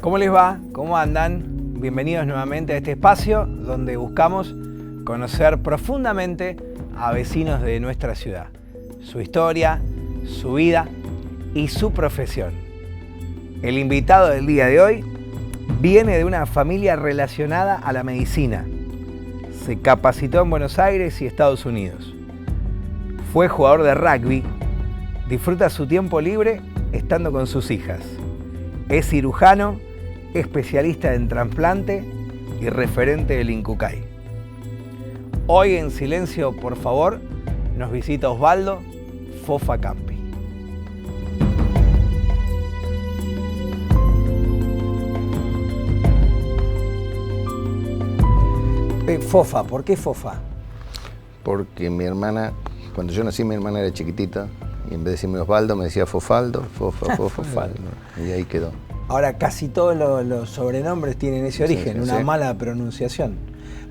¿Cómo les va? ¿Cómo andan? Bienvenidos nuevamente a este espacio donde buscamos conocer profundamente a vecinos de nuestra ciudad, su historia, su vida y su profesión. El invitado del día de hoy viene de una familia relacionada a la medicina. Se capacitó en Buenos Aires y Estados Unidos. Fue jugador de rugby, disfruta su tiempo libre estando con sus hijas. Es cirujano, especialista en trasplante y referente del Incucay. Hoy en Silencio, por favor, nos visita Osvaldo Fofa Campi. Fofa, ¿por qué Fofa? Porque mi hermana, cuando yo nací, mi hermana era chiquitita y en vez de decirme Osvaldo me decía Fofaldo, Fofaldo, y ahí quedó. Ahora, casi todos los sobrenombres tienen ese origen, una mala pronunciación.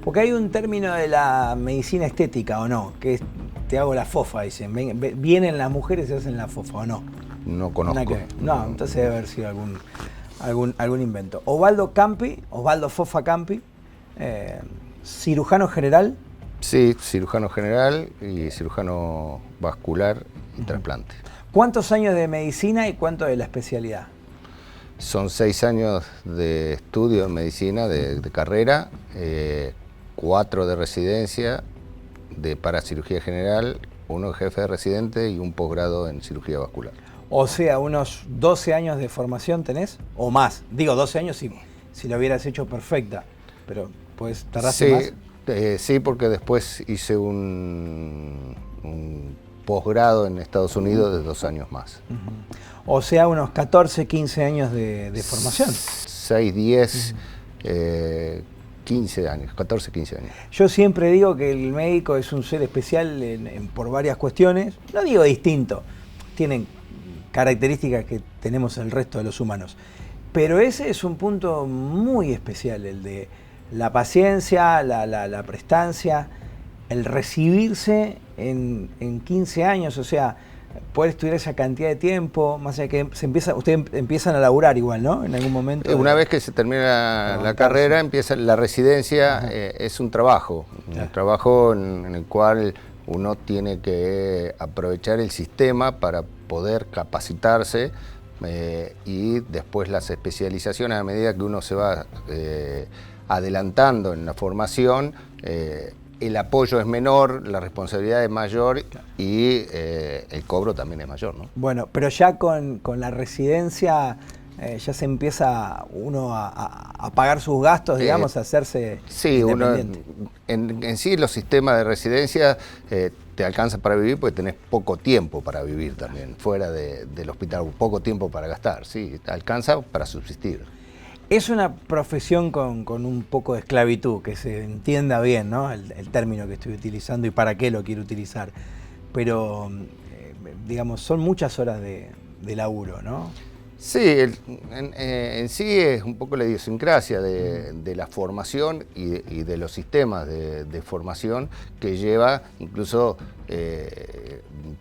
Porque hay un término de la medicina estética, ¿o no? Que es, te hago la fofa, dicen. Vienen las mujeres y se hacen la fofa, ¿o no? No conozco. No, entonces debe haber sido algún invento. Osvaldo Campi, Osvaldo Fofa Campi, cirujano general. Sí, cirujano general y cirujano vascular y trasplante. ¿Cuántos años de medicina y cuánto de la especialidad? Son 6 años de estudio en medicina, de carrera, 4 de residencia, de paracirugía general, 1 de jefe de residente y un posgrado en cirugía vascular. O sea, unos 12 años de formación tenés, o más. Digo, 12 años si lo hubieras hecho perfecta, pero pues tardaste más. Sí, porque después hice un posgrado en Estados Unidos de 2 años más. O sea, unos 14, 15 años de formación. 6, 10, 15 años, 14, 15 años. Yo siempre digo que el médico es un ser especial por varias cuestiones. No digo distinto, tienen características que tenemos el resto de los humanos. Pero ese es un punto muy especial, el de la paciencia, la prestancia, el recibirse en 15 años, o sea, poder estudiar esa cantidad de tiempo, más allá que ustedes empiezan a laburar igual, ¿no? En algún momento. Una vez que se termina la carrera, empieza la residencia, es un trabajo en el cual uno tiene que aprovechar el sistema para poder capacitarse y después las especializaciones, a medida que uno se va adelantando en la formación, el apoyo es menor, la responsabilidad es mayor y el cobro también es mayor, ¿no? Bueno, pero ya con la residencia ya se empieza uno a pagar sus gastos, digamos, a hacerse independiente. Uno en sí los sistemas de residencia te alcanza para vivir porque tenés poco tiempo para vivir también, fuera del hospital, poco tiempo para gastar, sí, te alcanza para subsistir. Es una profesión con un poco de esclavitud, que se entienda bien, ¿no? El término que estoy utilizando y para qué lo quiero utilizar. Pero, digamos, son muchas horas de laburo, ¿no? Sí, en sí es un poco la idiosincrasia de la formación y de los sistemas de formación que lleva, incluso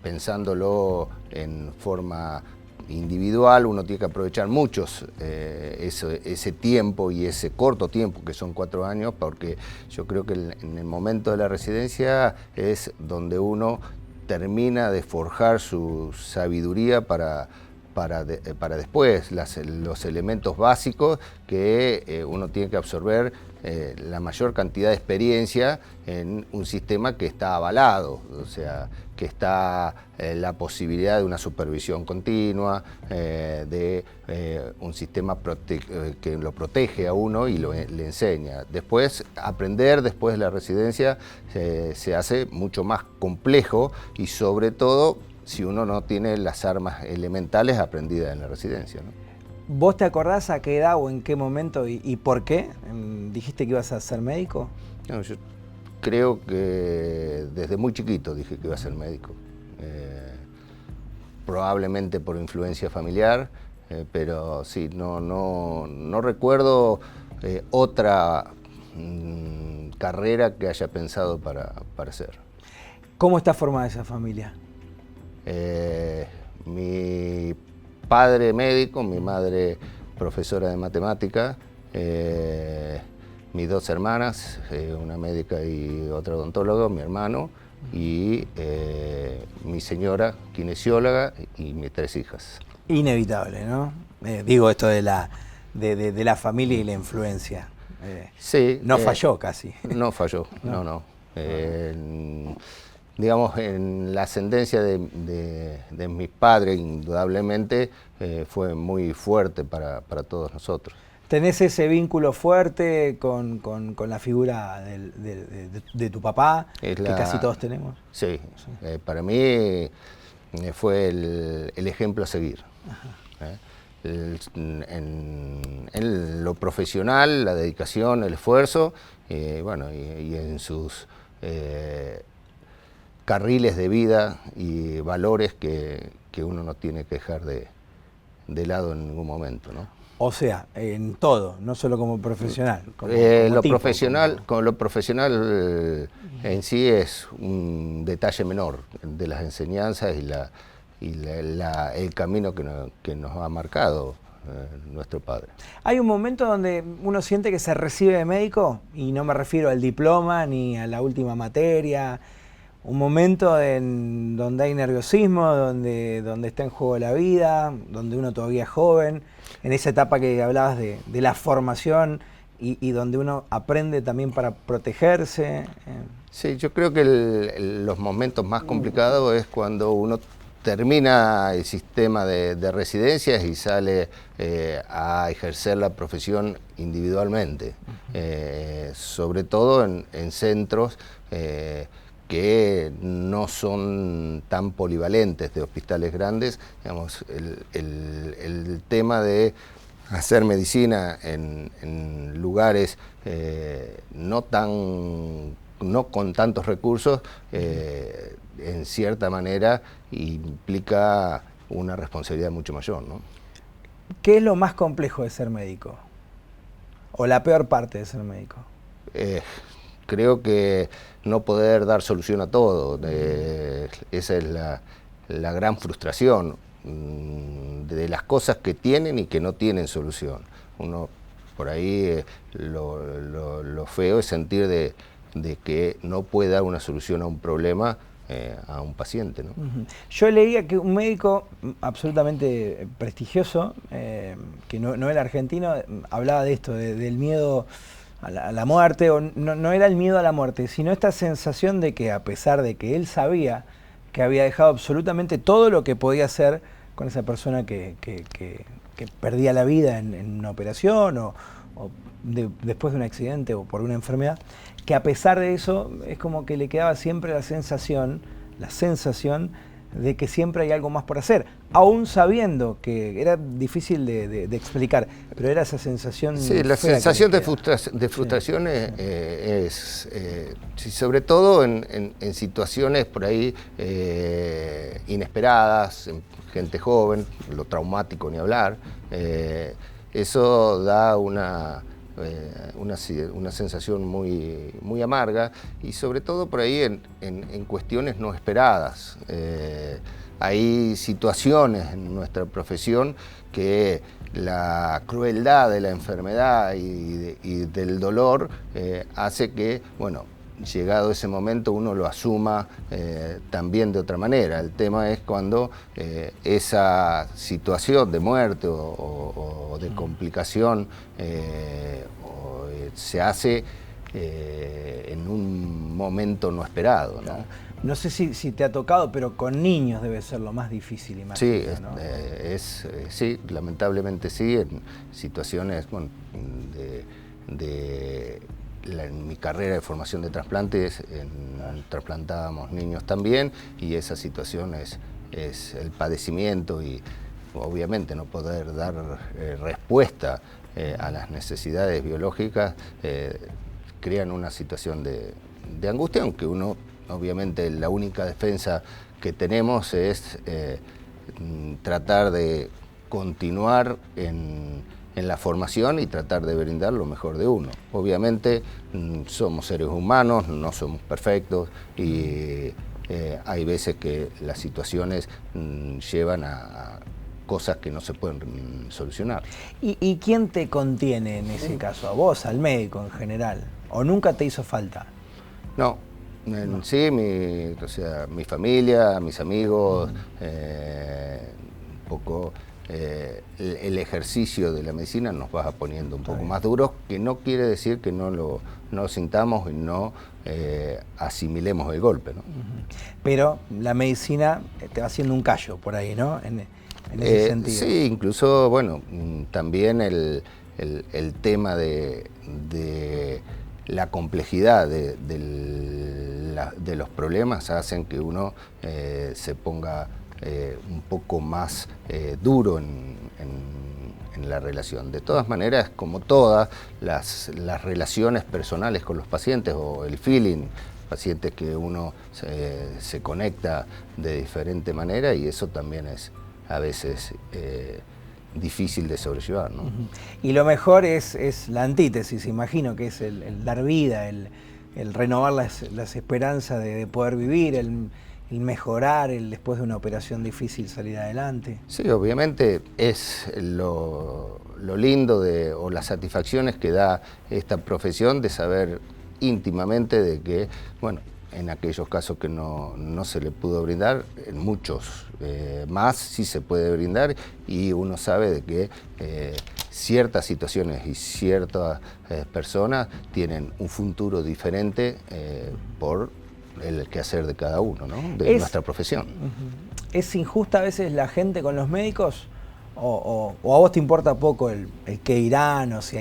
pensándolo en forma individual, uno tiene que aprovechar ese tiempo y ese corto tiempo que son 4 años, porque yo creo que en el momento de la residencia es donde uno termina de forjar su sabiduría para después, los elementos básicos que uno tiene que absorber, la mayor cantidad de experiencia en un sistema que está avalado, o sea, que está la posibilidad de una supervisión continua, de un sistema que lo protege a uno y le enseña. Después, aprender después de la residencia se hace mucho más complejo y sobre todo si uno no tiene las armas elementales aprendidas en la residencia, ¿no? ¿Vos te acordás a qué edad o en qué momento y por qué dijiste que ibas a ser médico? No, yo creo que desde muy chiquito dije que iba a ser médico. Probablemente por influencia familiar, pero sí, no recuerdo otra carrera que haya pensado para hacer. ¿Cómo está formada esa familia? Mi padre médico, mi madre profesora de matemática, mis 2 hermanas, una médica y otra odontóloga, mi hermano, y mi señora kinesióloga y mis 3 hijas. Inevitable, ¿no? Digo esto de la familia y la influencia. Sí. No falló casi. No falló, no. Digamos, en la ascendencia de mis padres, indudablemente, fue muy fuerte para todos nosotros. ¿Tenés ese vínculo fuerte con la figura de tu papá, que casi todos tenemos? Sí, para mí fue el ejemplo a seguir. En lo profesional, la dedicación, el esfuerzo, bueno, y en sus carriles de vida y valores que uno no tiene que dejar de lado en ningún momento, ¿no? O sea, en todo, no solo como profesional. Lo profesional en sí es un detalle menor de las enseñanzas y el camino que nos ha marcado nuestro padre. Hay un momento donde uno siente que se recibe de médico, y no me refiero al diploma ni a la última materia, un momento donde hay nerviosismo, donde está en juego la vida, donde uno todavía es joven, en esa etapa que hablabas de la formación y donde uno aprende también para protegerse. Sí, yo creo que los momentos más complicados es cuando uno termina el sistema de residencias y sale a ejercer la profesión individualmente, sobre todo en centros que no son tan polivalentes de hospitales grandes. Digamos, el tema de hacer medicina en lugares no con tantos recursos, en cierta manera implica una responsabilidad mucho mayor, ¿no? ¿Qué es lo más complejo de ser médico? ¿O la peor parte de ser médico? Creo que no poder dar solución a todo. Esa es la gran frustración de las cosas que tienen y que no tienen solución. Uno por ahí lo feo es sentir de que no puede dar una solución a un problema a un paciente, ¿no? Yo leía que un médico absolutamente prestigioso, que no era argentino, hablaba de esto, del miedo a la muerte, o no era el miedo a la muerte, sino esta sensación de que, a pesar de que él sabía que había dejado absolutamente todo lo que podía hacer con esa persona que perdía la vida en una operación o después de un accidente o por una enfermedad, que a pesar de eso es como que le quedaba siempre la sensación de que siempre hay algo más por hacer, aún sabiendo que era difícil de explicar, pero era esa sensación. Sí, la sensación de frustración es sobre todo en situaciones por ahí inesperadas, en gente joven, lo traumático ni hablar. Eso da una sensación muy amarga, y sobre todo por ahí en cuestiones no esperadas. Hay situaciones en nuestra profesión que la crueldad de la enfermedad y del dolor hace que, bueno, llegado ese momento uno lo asuma también de otra manera. El tema es cuando esa situación de muerte o de complicación se hace en un momento no esperado, ¿no? Claro. No sé si te ha tocado, pero con niños debe ser lo más difícil, imagino, sí, ¿no? Sí, lamentablemente sí, en situaciones, bueno, en mi carrera de formación de trasplantes, trasplantábamos niños también, y esa situación es el padecimiento y obviamente no poder dar respuesta a las necesidades biológicas crean una situación de angustia, aunque uno, obviamente, la única defensa que tenemos es tratar de continuar en la formación y tratar de brindar lo mejor de uno. Obviamente somos seres humanos, no somos perfectos, y hay veces que las situaciones llevan a cosas que no se pueden solucionar. ¿Y quién te contiene en ese caso? ¿A vos, al médico en general? ¿O nunca te hizo falta? No, sí, mi familia, mis amigos, un poco el ejercicio de la medicina nos va poniendo un poco más duros, que no quiere decir que no lo sintamos y no asimilemos el golpe, ¿no? Pero la medicina te va haciendo un callo por ahí, ¿no? En ese sentido. Sí, incluso, bueno, también el tema de la complejidad de los problemas hacen que uno se ponga un poco más duro en la relación. De todas maneras, como todas las relaciones personales con los pacientes o el feeling, pacientes que uno se conecta de diferente manera, y eso también es a veces difícil de sobrellevar, ¿no? Y lo mejor es la antítesis, imagino, que es el dar vida, el renovar las esperanzas de poder vivir, el mejorar, después de una operación difícil salir adelante. Sí, obviamente es lo lindo o las satisfacciones que da esta profesión de saber íntimamente de que, bueno, en aquellos casos que no se le pudo brindar, en muchos más sí se puede brindar, y uno sabe de que ciertas situaciones y ciertas personas tienen un futuro diferente por el quehacer de cada uno, ¿no? De nuestra profesión. ¿Es injusta a veces la gente con los médicos? ¿O a vos te importa poco el qué dirán, o si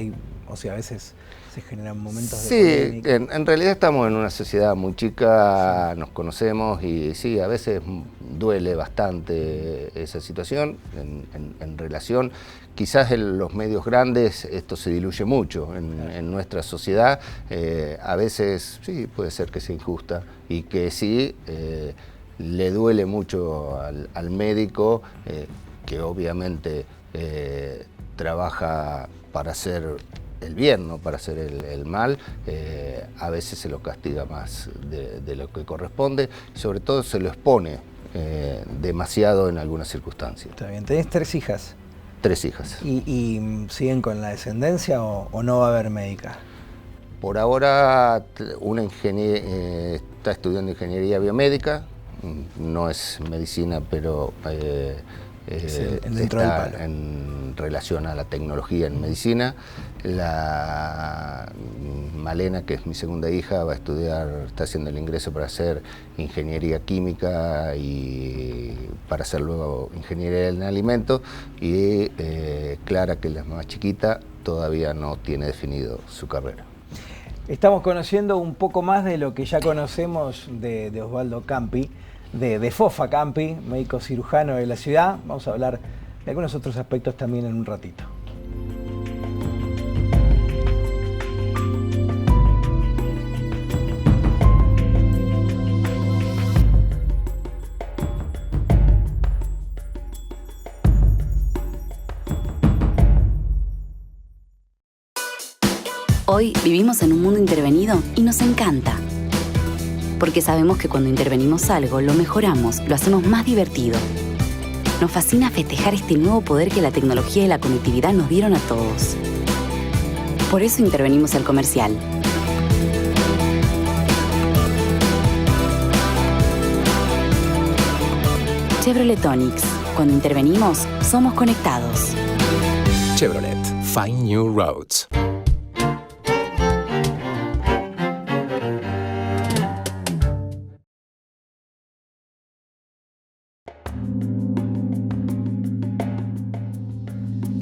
a veces se generan momentos de polémica? Sí, en realidad estamos en una sociedad muy chica, nos conocemos, y sí, a veces duele bastante esa situación en relación. Quizás en los medios grandes esto se diluye mucho. En nuestra sociedad a veces sí puede ser que sea injusta y que sí le duele mucho al médico, que obviamente trabaja para hacer el bien, no para hacer el mal. A veces se lo castiga más de lo que corresponde, y sobre todo se lo expone demasiado en algunas circunstancias. Está bien. ¿Tenés 3 hijas? 3 hijas. ¿Y siguen con la descendencia o no va a haber médica? Por ahora una está estudiando ingeniería biomédica, no es medicina, pero está en relación a la tecnología en medicina. La Malena, que es mi segunda hija, va a estudiar, está haciendo el ingreso para hacer ingeniería química y para hacer luego ingeniería en alimentos. Y Clara, que es la más chiquita, todavía no tiene definido su carrera. Estamos conociendo un poco más de lo que ya conocemos de Osvaldo Campi, de Fofa Campi, médico cirujano de la ciudad. Vamos a hablar de algunos otros aspectos también en un ratito. Hoy vivimos en un mundo intervenido y nos encanta. Porque sabemos que cuando intervenimos algo, lo mejoramos, lo hacemos más divertido. Nos fascina festejar este nuevo poder que la tecnología y la conectividad nos dieron a todos. Por eso intervenimos el comercial. Chevrolet Onix. Cuando intervenimos, somos conectados. Chevrolet. Find new roads.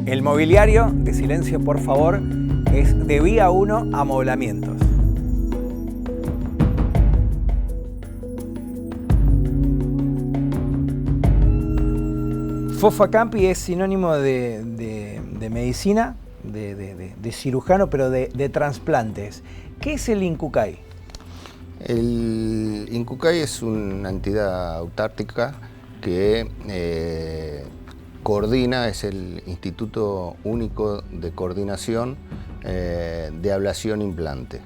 El mobiliario, de silencio por favor, es de Vía 1 Amoblamientos. Fofa Campi es sinónimo de medicina, de cirujano, pero de trasplantes. ¿Qué es el INCUCAI? El INCUCAI es una entidad autárquica que coordina, es el Instituto Único de Coordinación de Ablación Implante,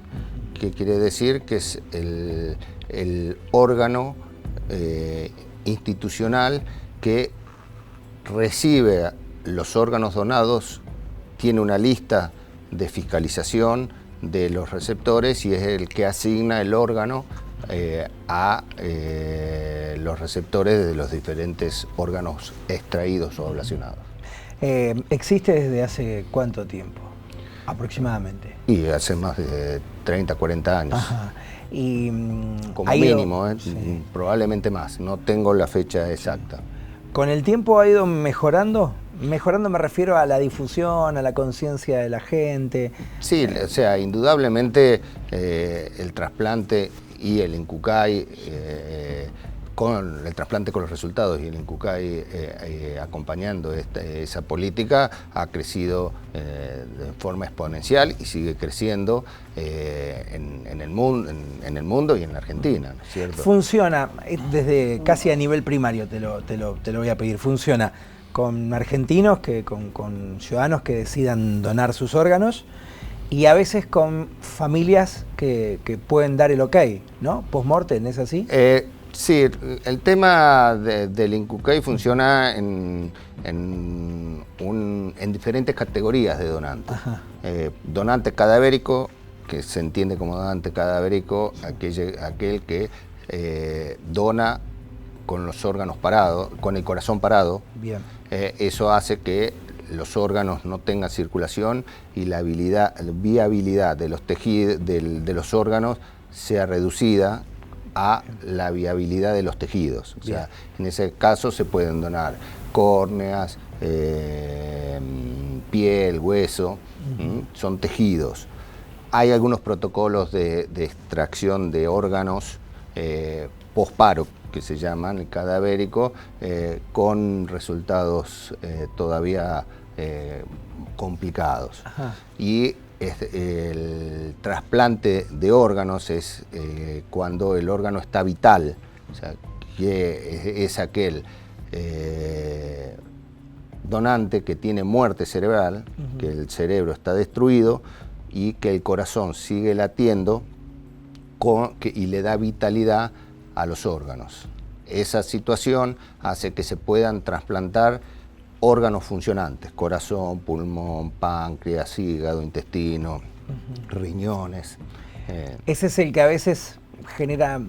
que quiere decir que es el órgano institucional que recibe los órganos donados, tiene una lista de fiscalización de los receptores y es el que asigna el órgano a los receptores de los diferentes órganos extraídos o ablacionados. ¿Existe desde hace cuánto tiempo, aproximadamente? Y hace más de 30, 40 años. Ajá. Y, como mínimo, sí. Probablemente más, no tengo la fecha exacta. ¿Con el tiempo ha ido mejorando? Mejorando me refiero a la difusión, a la conciencia de la gente. Sí, o sea, indudablemente el trasplante y el INCUCAI, con el trasplante con los resultados y el INCUCAI acompañando esa política, ha crecido de forma exponencial y sigue creciendo en el mundo y en la Argentina, ¿no es cierto? Funciona desde casi a nivel primario, te lo voy a pedir, funciona con argentinos, con ciudadanos que decidan donar sus órganos y a veces con familias que pueden dar el ok, ¿no? Post-mortem, ¿es así? Sí, el tema del INCUCAI funciona en diferentes categorías de donantes. Donante cadavérico, que se entiende como donante cadavérico, aquel que dona con los órganos parados, con el corazón parado. Bien. Eso hace que los órganos no tengan circulación y la viabilidad de los tejidos, de los órganos sea reducida a la viabilidad de los tejidos. O sea, en ese caso se pueden donar córneas, piel, hueso, son tejidos. Hay algunos protocolos de extracción de órganos posparo, que se llaman el cadavérico, con resultados todavía complicados. Ajá. Y el trasplante de órganos es cuando el órgano está vital, o sea, que es aquel donante que tiene muerte cerebral, que el cerebro está destruido y que el corazón sigue latiendo y le da vitalidad a los órganos. Esa situación hace que se puedan trasplantar órganos funcionantes, corazón, pulmón, páncreas, hígado, intestino, riñones. Ese es el que a veces genera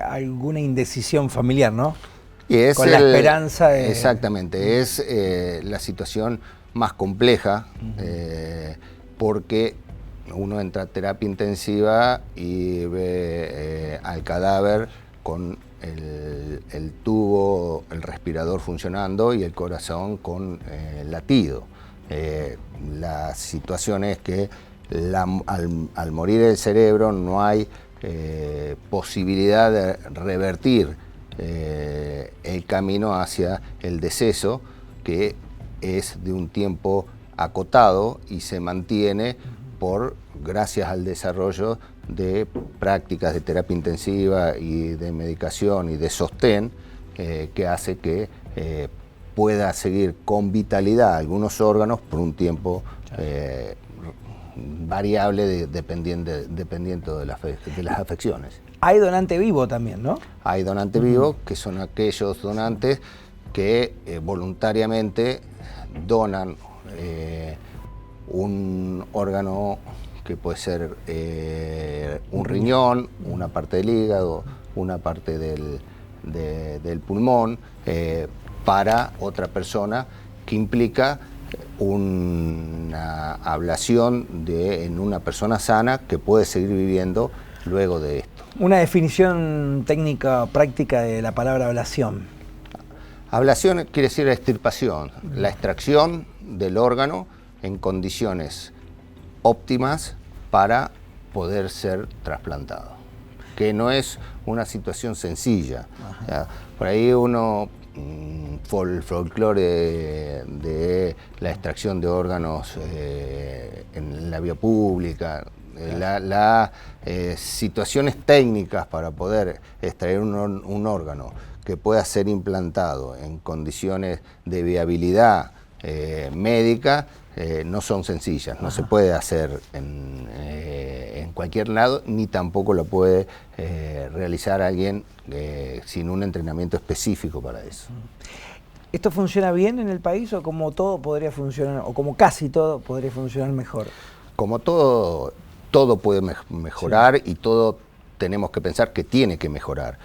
alguna indecisión familiar, ¿no? Y es con la esperanza de... Exactamente, es la situación más compleja porque uno entra a terapia intensiva y ve al cadáver con el tubo, el respirador funcionando y el corazón con latido. La situación es que al morir el cerebro no hay posibilidad de revertir el camino hacia el deceso, que es de un tiempo acotado y se mantiene gracias al desarrollo de prácticas de terapia intensiva y de medicación y de sostén que hace que pueda seguir con vitalidad algunos órganos por un tiempo variable dependiendo de las afecciones. Hay donante vivo también, ¿no? Hay donante vivo, que son aquellos donantes que voluntariamente donan un órgano que puede ser un riñón, una parte del hígado, una parte del pulmón, para otra persona, que implica una ablación en una persona sana que puede seguir viviendo luego de esto. Una definición técnica práctica de la palabra ablación. Ablación quiere decir extirpación, la extracción del órgano en condiciones óptimas para poder ser trasplantado, que no es una situación sencilla. O sea, por ahí uno, el folclore de la extracción de órganos en la vía pública, las situaciones técnicas para poder extraer un órgano que pueda ser implantado en condiciones de viabilidad médica, no son sencillas, no se puede hacer en cualquier lado, ni tampoco lo puede realizar alguien sin un entrenamiento específico para eso. ¿Esto funciona bien en el país o como todo podría funcionar, o como casi todo podría funcionar mejor? Como todo puede mejorar, sí, y todo tenemos que pensar que tiene que mejorar.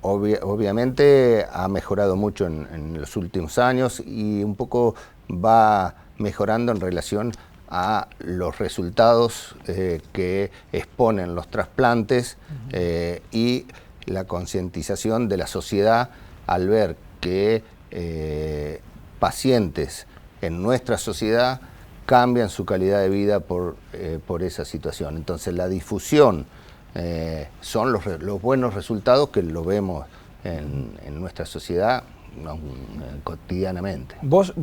Obviamente ha mejorado mucho en los últimos años y un poco va mejorando en relación a los resultados que exponen los trasplantes, y la concientización de la sociedad al ver que pacientes en nuestra sociedad cambian su calidad de vida por esa situación. Entonces la difusión son los buenos resultados que lo vemos en nuestra sociedad cotidianamente. ¿Vos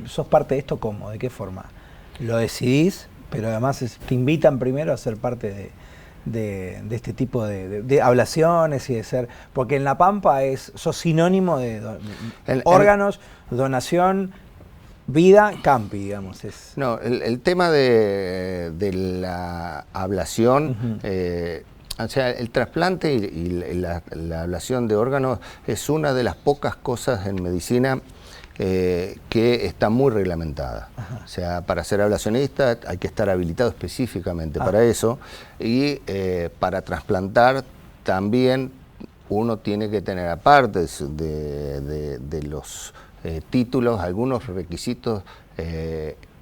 sos parte de esto cómo? ¿De qué forma? Lo decidís, pero además te invitan primero a ser parte de este tipo de ablaciones y de ser... Porque en La Pampa sos sinónimo de órganos, donación, vida, campi, digamos. No, el tema de la ablación, o sea, el trasplante y la ablación de órganos es una de las pocas cosas en medicina que está muy reglamentada. Ajá. O sea, para ser ablacionista hay que estar habilitado específicamente para eso, y para trasplantar también uno tiene que tener, aparte de los títulos, algunos requisitos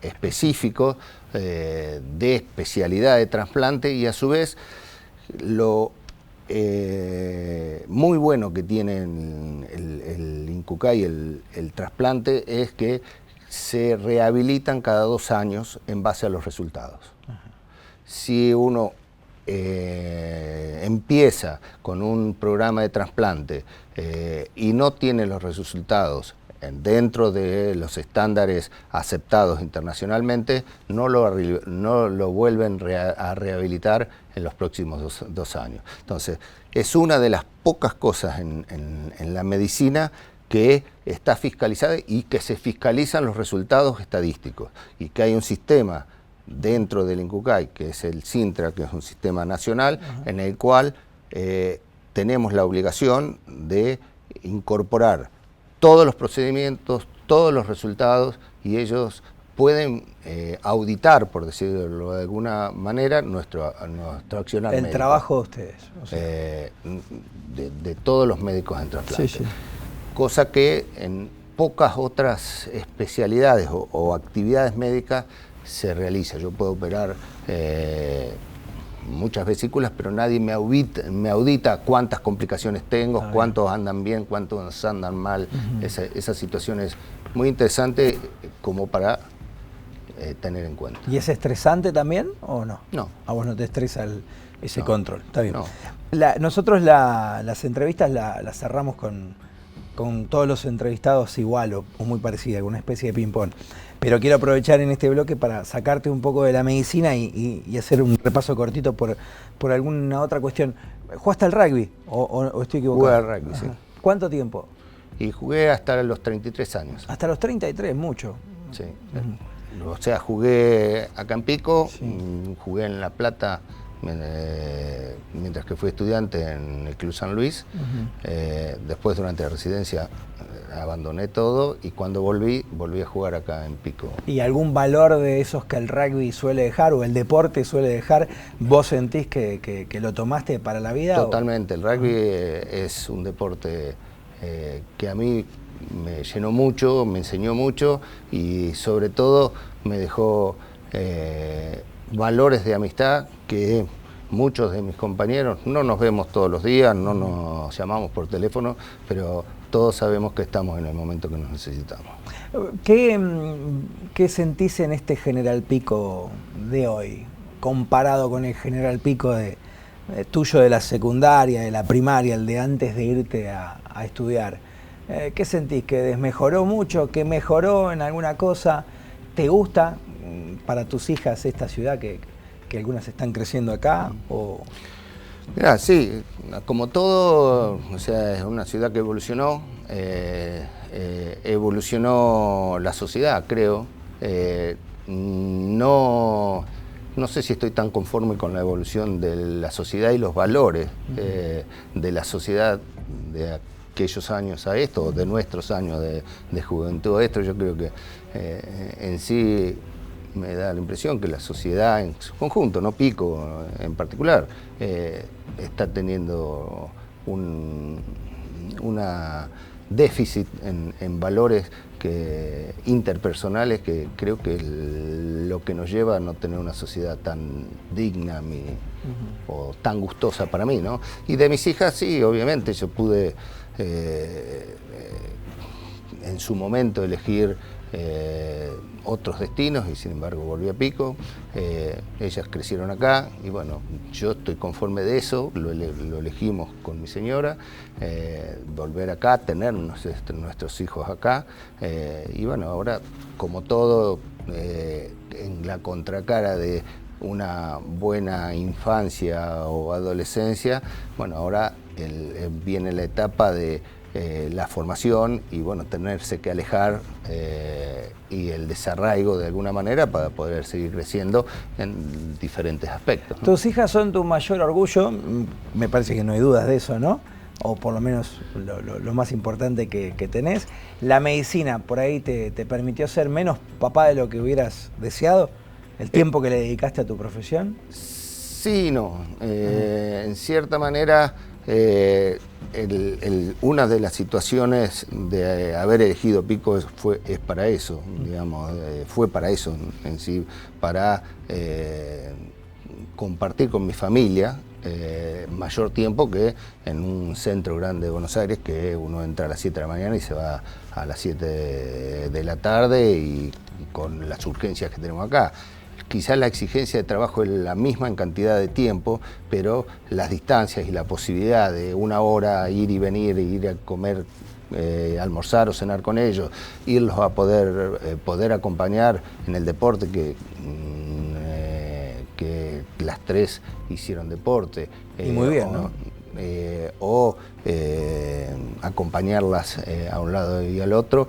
específicos de especialidad de trasplante, y a su vez lo muy bueno que tiene el INCUCAI, el trasplante, es que se rehabilitan cada 2 años en base a los resultados. Ajá. Si uno empieza con un programa de trasplante y no tiene los resultados dentro de los estándares aceptados internacionalmente, no lo vuelven a rehabilitar en los próximos 2 años. Entonces, es una de las pocas cosas en la medicina que está fiscalizada y que se fiscalizan los resultados estadísticos, y que hay un sistema dentro del INCUCAI, que es el SINTRA, que es un sistema nacional, en el cual tenemos la obligación de incorporar todos los procedimientos, todos los resultados, y ellos pueden auditar, por decirlo de alguna manera, nuestro accionar médico. El trabajo de ustedes. O sea. De todos los médicos en trasplante. Sí, sí. Cosa que en pocas otras especialidades o actividades médicas se realiza. Yo puedo operar muchas vesículas, pero nadie me audita cuántas complicaciones tengo, cuántos andan bien, cuántos andan mal. Esa situación es muy interesante como para tener en cuenta. ¿Y es estresante también o no? No. A vos no te estresa ese control. Está bien. No. Nosotros las entrevistas las cerramos con todos los entrevistados igual o muy parecida, con una especie de ping-pong. Pero quiero aprovechar en este bloque para sacarte un poco de la medicina y hacer un repaso cortito por alguna otra cuestión. ¿Jugaste al rugby o estoy equivocado? Jugué al rugby, sí. ¿Cuánto tiempo? Y jugué hasta los 33 años. Hasta los 33, mucho. Sí. O sea, jugué acá en Pico, jugué en La Plata, mientras que fui estudiante en el Club San Luis. Después, durante la residencia, abandoné todo, y cuando volví a jugar acá en Pico. ¿Y algún valor de esos que el rugby suele dejar o el deporte suele dejar, vos sentís que lo tomaste para la vida? Totalmente. El rugby es un deporte que a mí me llenó mucho, me enseñó mucho, y sobre todo me dejó valores de amistad que muchos de mis compañeros no nos vemos todos los días, no nos llamamos por teléfono, pero todos sabemos que estamos en el momento que nos necesitamos. ¿Qué sentís en este General Pico de hoy, comparado con el General Pico tuyo de la secundaria, de la primaria, el de antes de irte a estudiar? ¿Qué sentís? ¿Que desmejoró mucho? ¿Que mejoró en alguna cosa? ¿Te gusta para tus hijas esta ciudad que algunas están creciendo acá? ¿O? Mirá, sí, como todo, o sea, es una ciudad que evolucionó, evolucionó la sociedad, creo. No sé si estoy tan conforme con la evolución de la sociedad y los valores de la sociedad aquellos años a esto, de nuestros años de juventud a esto. Yo creo que en sí me da la impresión que la sociedad en su conjunto, no Pico en particular, está teniendo una déficit en valores interpersonales, que creo que es lo que nos lleva a no tener una sociedad tan digna o tan gustosa para mí, ¿no? Y de mis hijas, sí, obviamente, yo pude en su momento elegir otros destinos, y sin embargo volví a Pico. Ellas crecieron acá y bueno, yo estoy conforme de eso, lo elegimos con mi señora, volver acá, tener nuestros hijos acá, y bueno, ahora como todo, en la contracara de una buena infancia o adolescencia, bueno, ahora viene la etapa de la formación y bueno, tenerse que alejar y el desarraigo de alguna manera para poder seguir creciendo en diferentes aspectos, ¿no? Tus hijas son tu mayor orgullo, me parece que no hay dudas de eso, ¿no? O por lo menos lo más importante que tenés. ¿La medicina por ahí te permitió ser menos papá de lo que hubieras deseado? ¿El tiempo que le dedicaste a tu profesión? Sí y no. En cierta manera, una de las situaciones de haber elegido Pico es para eso, digamos, fue para eso en sí, para compartir con mi familia mayor tiempo que en un centro grande de Buenos Aires, que uno entra a las 7 de la mañana y se va a las 7 de la tarde, y con las urgencias que tenemos acá. Quizás la exigencia de trabajo es la misma en cantidad de tiempo, pero las distancias y la posibilidad de una hora ir y venir, ir a comer, almorzar o cenar con ellos, irlos a poder acompañar en el deporte, que las tres hicieron deporte. Y muy bien, ¿no? Acompañarlas a un lado y al otro,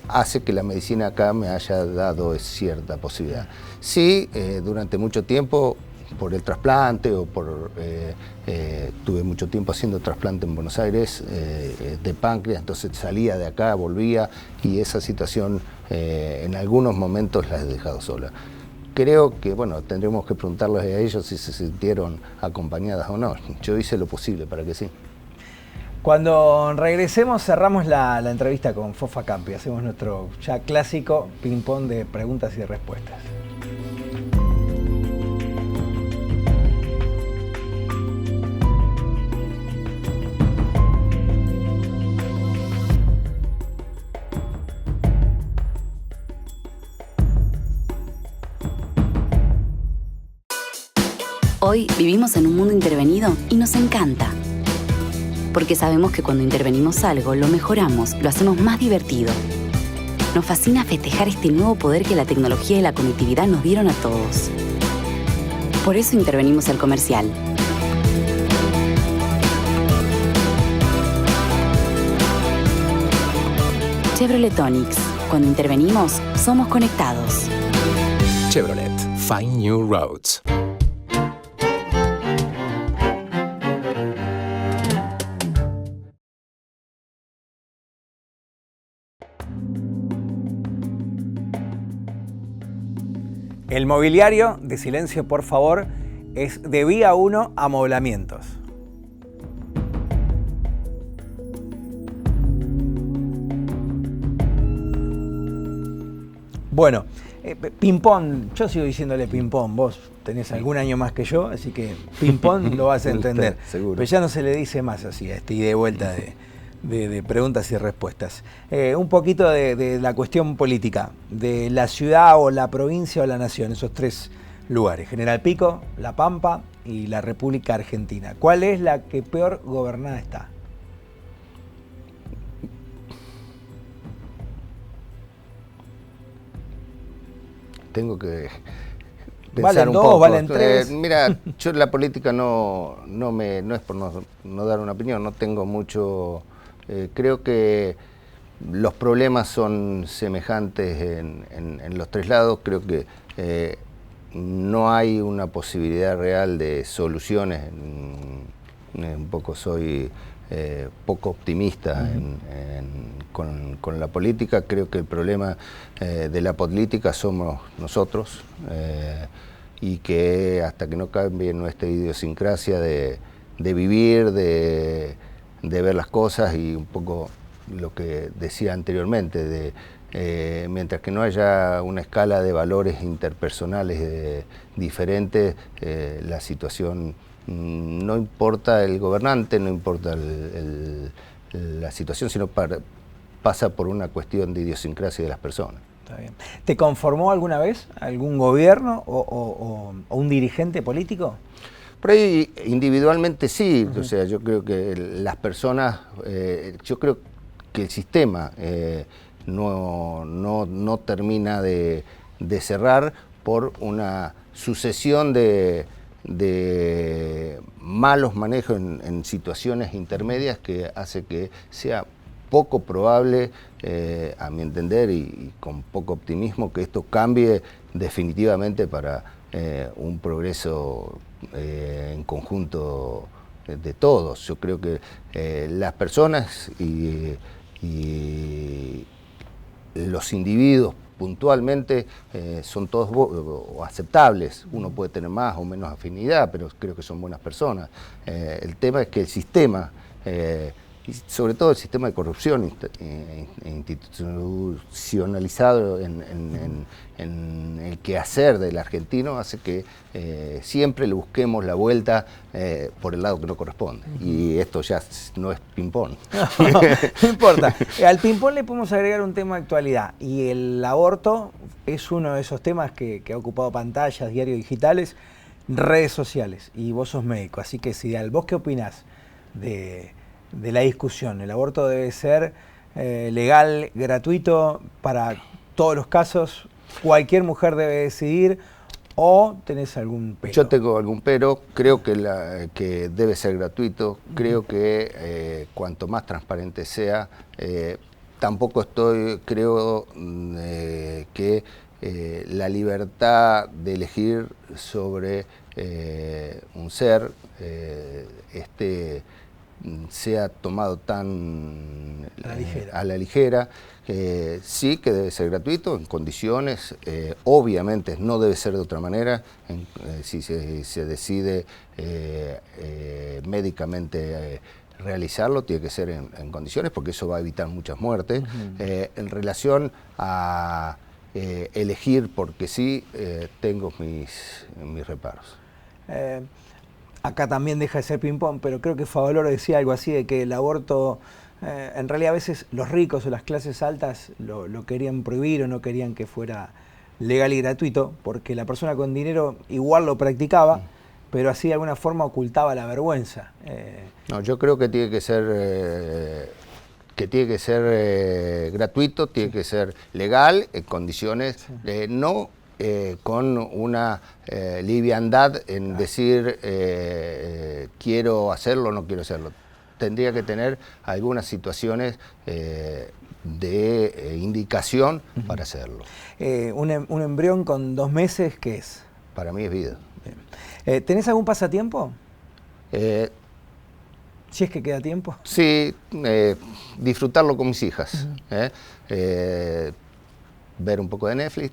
hace que la medicina acá me haya dado cierta posibilidad. Sí, durante mucho tiempo, por el trasplante tuve mucho tiempo haciendo trasplante en Buenos Aires de páncreas, entonces salía de acá, volvía, y esa situación en algunos momentos la he dejado sola. Creo que, bueno, tendremos que preguntarles a ellos si se sintieron acompañadas o no. Yo hice lo posible para que sí. Cuando regresemos cerramos la entrevista con Fofa Campi. Hacemos nuestro ya clásico ping-pong de preguntas y respuestas. Hoy vivimos en un mundo intervenido y nos encanta. Porque sabemos que cuando intervenimos algo, lo mejoramos, lo hacemos más divertido. Nos fascina festejar este nuevo poder que la tecnología y la conectividad nos dieron a todos. Por eso intervenimos el comercial. Chevrolet Onix. Cuando intervenimos, somos conectados. Chevrolet. Find New Roads. El mobiliario, de silencio por favor, es de Vía 1 Amoblamientos. Bueno, ping-pong, yo sigo diciéndole ping-pong, vos tenés algún año más que yo, así que ping-pong lo vas a entender. Seguro. Pero ya no se le dice más así a este ida y vuelta de preguntas y respuestas. Un poquito de la cuestión política, de la ciudad o la provincia o la nación, esos tres lugares, General Pico, La Pampa y la República Argentina. ¿Cuál es la que peor gobernada está? Tengo que pensar ¿Valen un dos, poco. valen tres? Mira, yo en la política no es por no dar una opinión, no tengo mucho. Creo que los problemas son semejantes en los tres lados. Creo que no hay una posibilidad real de soluciones un poco soy poco optimista con la política. Creo que el problema de la política somos nosotros, y que hasta que no cambie nuestra idiosincrasia de vivir, de ver las cosas, y un poco lo que decía anteriormente, mientras que no haya una escala de valores interpersonales diferentes, la situación, no importa el gobernante, no importa la situación, sino pasa por una cuestión de idiosincrasia de las personas. Está bien. ¿Te conformó alguna vez algún gobierno o un dirigente político? Por ahí individualmente sí, o sea, yo creo que las personas, yo creo que el sistema no termina de cerrar por una sucesión de malos manejos en situaciones intermedias, que hace que sea poco probable, a mi entender, y con poco optimismo, que esto cambie definitivamente para un progreso en conjunto de todos. Yo creo que las personas y los individuos puntualmente son todos aceptables. Uno puede tener más o menos afinidad, pero creo que son buenas personas. El tema es que el sistema, y sobre todo el sistema de corrupción institucionalizado en el quehacer del argentino, hace que siempre le busquemos la vuelta por el lado que no corresponde. Y esto ya no es ping-pong. No importa. Al ping-pong le podemos agregar un tema de actualidad, y el aborto es uno de esos temas que ha ocupado pantallas, diarios digitales, redes sociales, y vos sos médico, así que ¿vos qué opinás de la discusión? ¿El aborto debe ser legal, gratuito para todos los casos? ¿Cualquier mujer debe decidir? ¿O tenés algún pero? Yo tengo algún pero. Creo que debe ser gratuito. Creo que cuanto más transparente sea, tampoco creo que la libertad de elegir sobre un ser sea tomado tan a la ligera. Sí que debe ser gratuito, en condiciones, obviamente no debe ser de otra manera. Si se decide médicamente realizarlo, tiene que ser en condiciones, porque eso va a evitar muchas muertes. En relación a elegir porque sí, tengo mis reparos. Acá también deja de ser ping-pong, pero creo que Favaloro decía algo así, de que el aborto, en realidad a veces los ricos o las clases altas lo querían prohibir, o no querían que fuera legal y gratuito, porque la persona con dinero igual lo practicaba, pero así de alguna forma ocultaba la vergüenza. No, yo creo que tiene que ser gratuito, tiene que ser legal, en condiciones, no con una liviandad en decir quiero hacerlo o no quiero hacerlo. Tendría que tener algunas situaciones de indicación para hacerlo. ¿Un embrión con 2 meses qué es? Para mí es vida. ¿Tenés algún pasatiempo? Si es que queda tiempo. Sí, disfrutarlo con mis hijas. Ver un poco de Netflix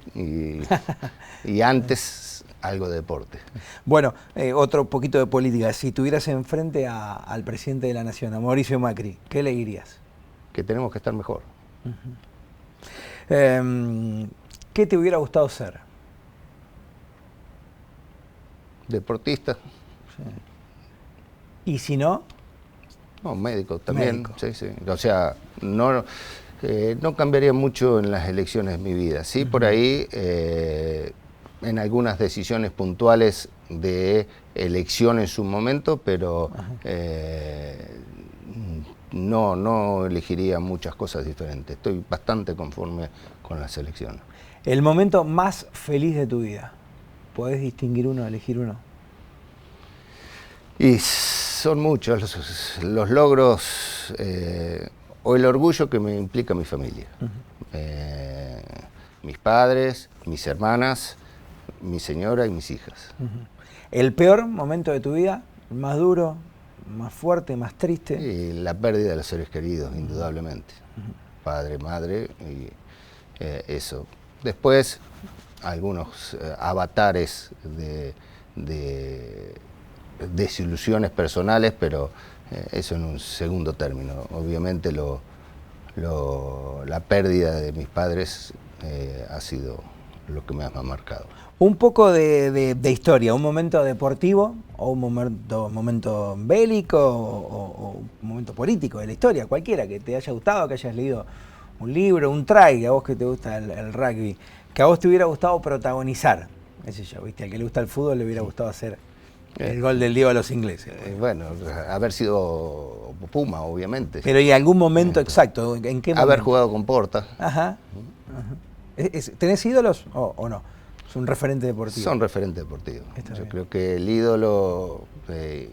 y antes algo de deporte. Bueno, otro poquito de política. Si tuvieras enfrente al presidente de la Nación, a Mauricio Macri, ¿qué le dirías? Que tenemos que estar mejor. ¿Qué te hubiera gustado ser? Deportista. Sí. ¿Y si no? No, médico también. Médico. Sí. O sea, no cambiaría mucho en las elecciones de mi vida. Sí, por ahí, en algunas decisiones puntuales de elección en su momento, pero no elegiría muchas cosas diferentes. Estoy bastante conforme con las elecciones. ¿El momento más feliz de tu vida? ¿Podés distinguir uno, elegir uno? Y son muchos los logros o el orgullo que me implica mi familia. Mis padres, mis hermanas, mi señora y mis hijas. ¿El peor momento de tu vida? ¿El más duro? más fuerte, más triste? Y la pérdida de los seres queridos, indudablemente. Padre, madre, y eso. Después, algunos avatares de desilusiones personales, pero eso en un segundo término. Obviamente la pérdida de mis padres ha sido lo que me ha marcado. Un poco de historia, un momento deportivo o un momento bélico o un momento político de la historia, cualquiera que te haya gustado, que hayas leído un libro, un try, a vos que te gusta el rugby, que a vos te hubiera gustado protagonizar, qué sé yo, ¿viste? A que le gusta el fútbol le hubiera gustado hacer el gol del Diego a los ingleses. Bueno, haber sido Puma, obviamente. Pero ¿y algún momento exacto? ¿En qué momento? Haber jugado con Porta. Ajá. ¿Tenés ídolos o no? Es un referente deportivo. Son referentes deportivos. Está Yo bien. creo que el ídolo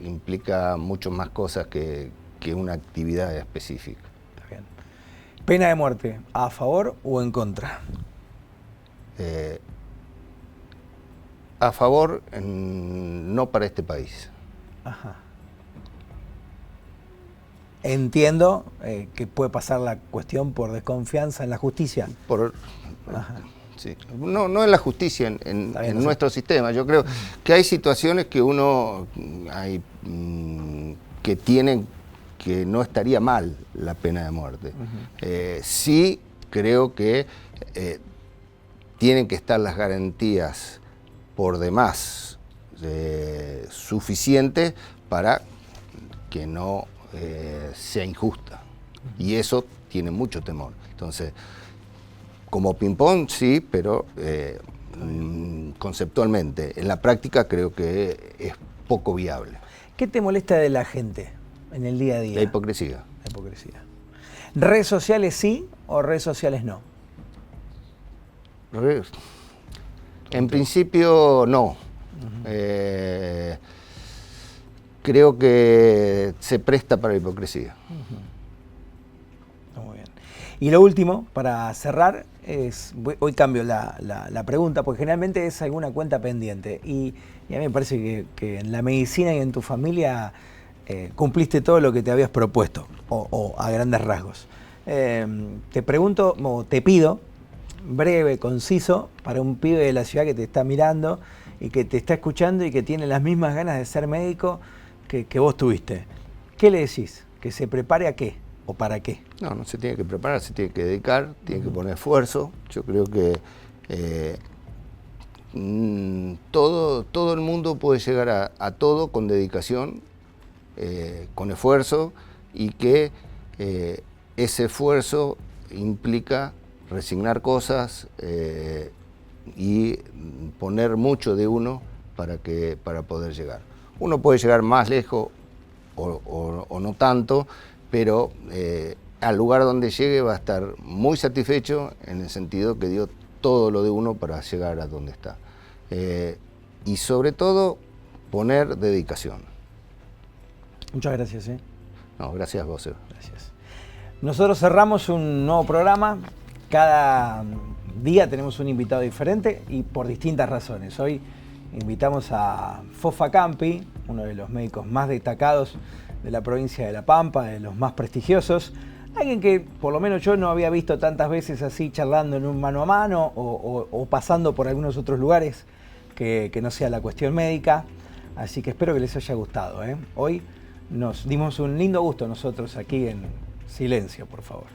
implica mucho más cosas que una actividad específica. Está bien. Pena de muerte, ¿a favor o en contra? A favor, no para este país. Ajá. Entiendo que puede pasar la cuestión por desconfianza en la justicia. Ajá. Sí. No en la justicia, en no sé. nuestro sistema. Yo creo que hay situaciones que que tienen que no estaría mal la pena de muerte. Sí creo que tienen que estar las garantías por demás suficientes para que no sea injusta. Y eso tiene mucho temor. Entonces, como ping-pong sí, pero conceptualmente. En la práctica creo que es poco viable. ¿Qué te molesta de la gente en el día a día? La hipocresía. La hipocresía. ¿Redes sociales sí o redes sociales no? En principio no. Creo que se presta para la hipocresía. Muy bien. Y lo último, para cerrar, hoy cambio la pregunta, porque generalmente es alguna cuenta pendiente. Y a mí me parece que en la medicina y en tu familia cumpliste todo lo que te habías propuesto, o a grandes rasgos. Te pregunto, o te pido, breve, conciso, para un pibe de la ciudad que te está mirando y que te está escuchando y que tiene las mismas ganas de ser médico que vos tuviste. ¿Qué le decís? ¿Que se prepare a qué? ¿O para qué? No se tiene que preparar, se tiene que dedicar, tiene que poner esfuerzo. Yo creo que todo el mundo puede llegar a todo con dedicación, con esfuerzo, y que ese esfuerzo implica resignar cosas y poner mucho de uno para poder llegar. Uno puede llegar más lejos o no tanto, pero al lugar donde llegue va a estar muy satisfecho en el sentido que dio todo lo de uno para llegar a donde está. Y sobre todo, poner dedicación. Muchas gracias. No, gracias a vos, Eva. Gracias. Nosotros cerramos un nuevo programa. Cada día tenemos un invitado diferente y por distintas razones. Hoy invitamos a Fofa Campi, uno de los médicos más destacados de la provincia de La Pampa, de los más prestigiosos. Alguien que por lo menos yo no había visto tantas veces así charlando en un mano a mano o pasando por algunos otros lugares que no sea la cuestión médica. Así que espero que les haya gustado. Hoy nos dimos un lindo gusto nosotros aquí en Silencio, por favor.